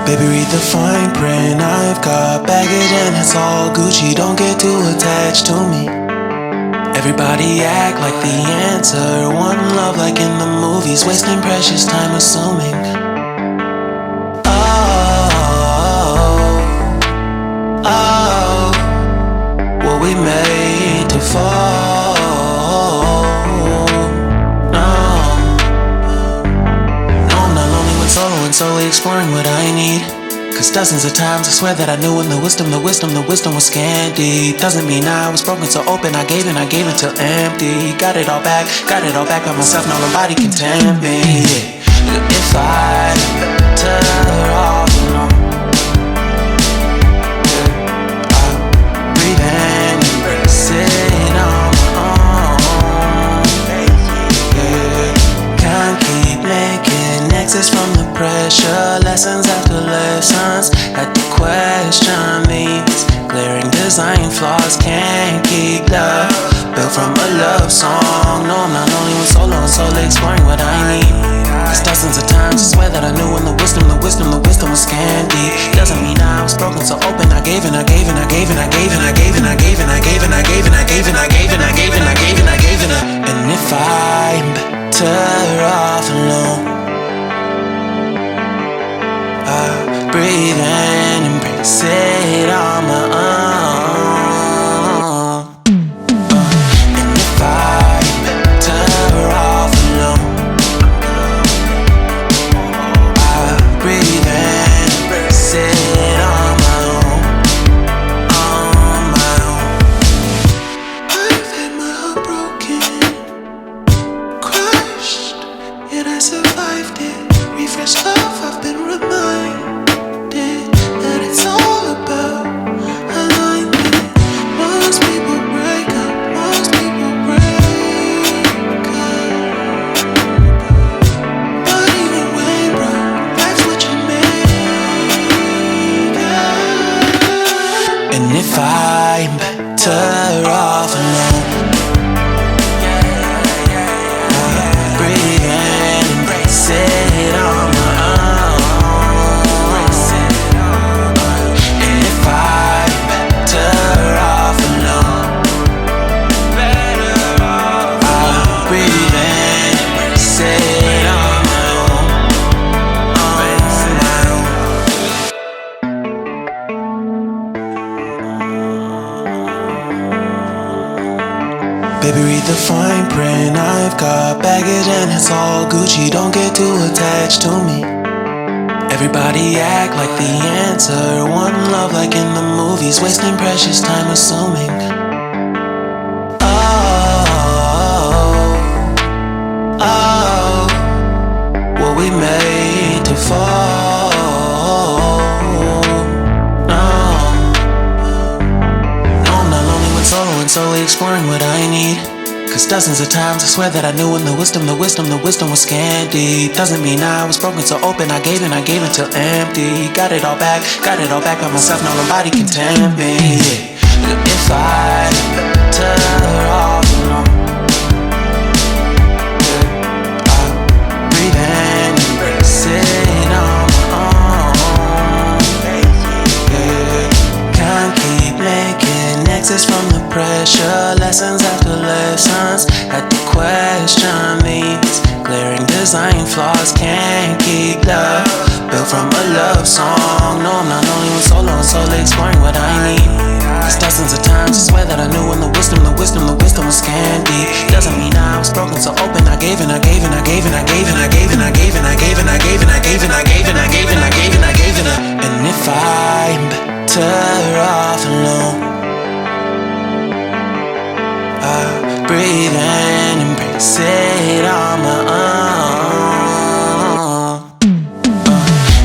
Baby, read the fine print. I've got baggage and it's all Gucci. Don't get too attached to me. Everybody act like the answer. One love like in the movies. Wasting precious time assuming. Oh, were we made to fall? No, I'm not lonely when solo and solely exploring what I need. Cause dozens of times I swear that I knew when the wisdom was scanty. Doesn't mean I was broken so open, I gave till empty. Got it all back by myself, now nobody can tempt me. If I better off alone, sit on my own. Can't keep making exits from the pressure. Lessons after lessons, had to question these glaring design flaws. Can't keep love built from a love song. No, I'm not only when solo and solely exploring what I need. Cause dozens of times I swear that I knew when the wisdom was scanty. Doesn't mean I was broken so open, I gave it. And if I'm better off alone, I breathe and embrace it on my own. And if I'm better off alone, I breathe and embrace it on my own. On my own. I've had my heart broken, crushed, yet I survived it. Refresh love, I've been reminded that it's all about alignment. Most people break up, but even when broke, life's what you make it. And if I'm better off alone, breathe and embrace it on my own. And if I'm better off alone, I'll breathe and embrace it on my own. Baby, read the fine print. I've got baggage and it's all Gucci. Don't get too attached to me. Everybody act like the answer. One love like in the movies. Wasting precious time assuming. Oh, were we made to fall? I'm not lonely when solo and solely exploring what I need. Cause dozens of times I swear that I knew when the wisdom was scanty. Doesn't mean I was broken so open, I gave it till empty. Got it all back by myself, now nobody can tempt me. If I better off alone, I breathe and embrace it on my own. Can't keep making exits from the pressure. Lessons after lessons, had to question these glaring design flaws. Can't keep love built from a love song. No, I'm not only when solo and solely exploring what I need. Cause dozens of times I swear that I knew when the wisdom was scanty. Doesn't mean I was broken so open, I gave it. And if I'm better off alone, I breathe and embrace it on my own.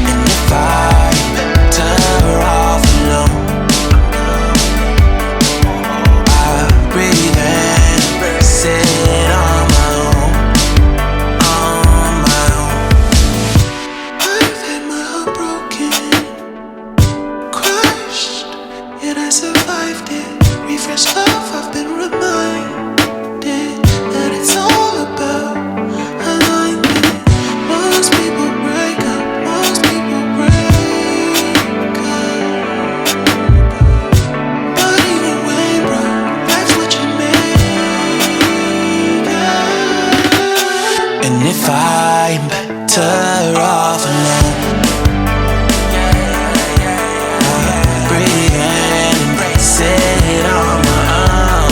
And if I'm better off alone, I breathe and embrace it on my own. On my own. I've had my heart broken, crushed, yet I survived it. Refresh love, I've been reminded that it's all about I'm better off alone. Breathe in, embrace it on my own.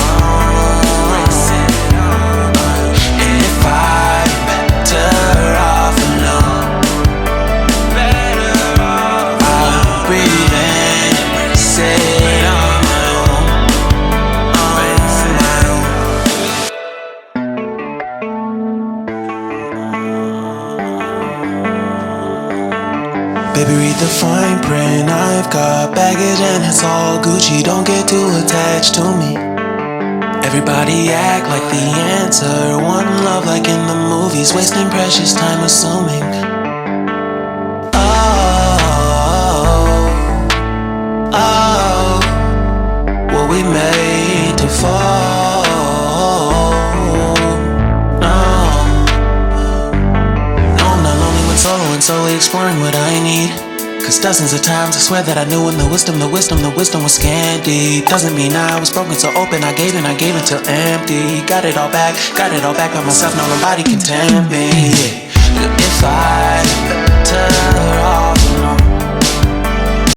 And if I'm better off alone, I'll breathe in, embrace it on my own. Baby, read the fine print. I've got baggage and it's all Gucci. Don't get too attached to me. Everybody act like the answer. One love like in the movies, wasting precious time assuming. Oh, were we made to fall? And slowly exploring what I need. Cause dozens of times I swear that I knew when the wisdom was scanty. Doesn't mean I was broken, so open I gave till empty. Got it all back by myself, now nobody can tempt me. If I better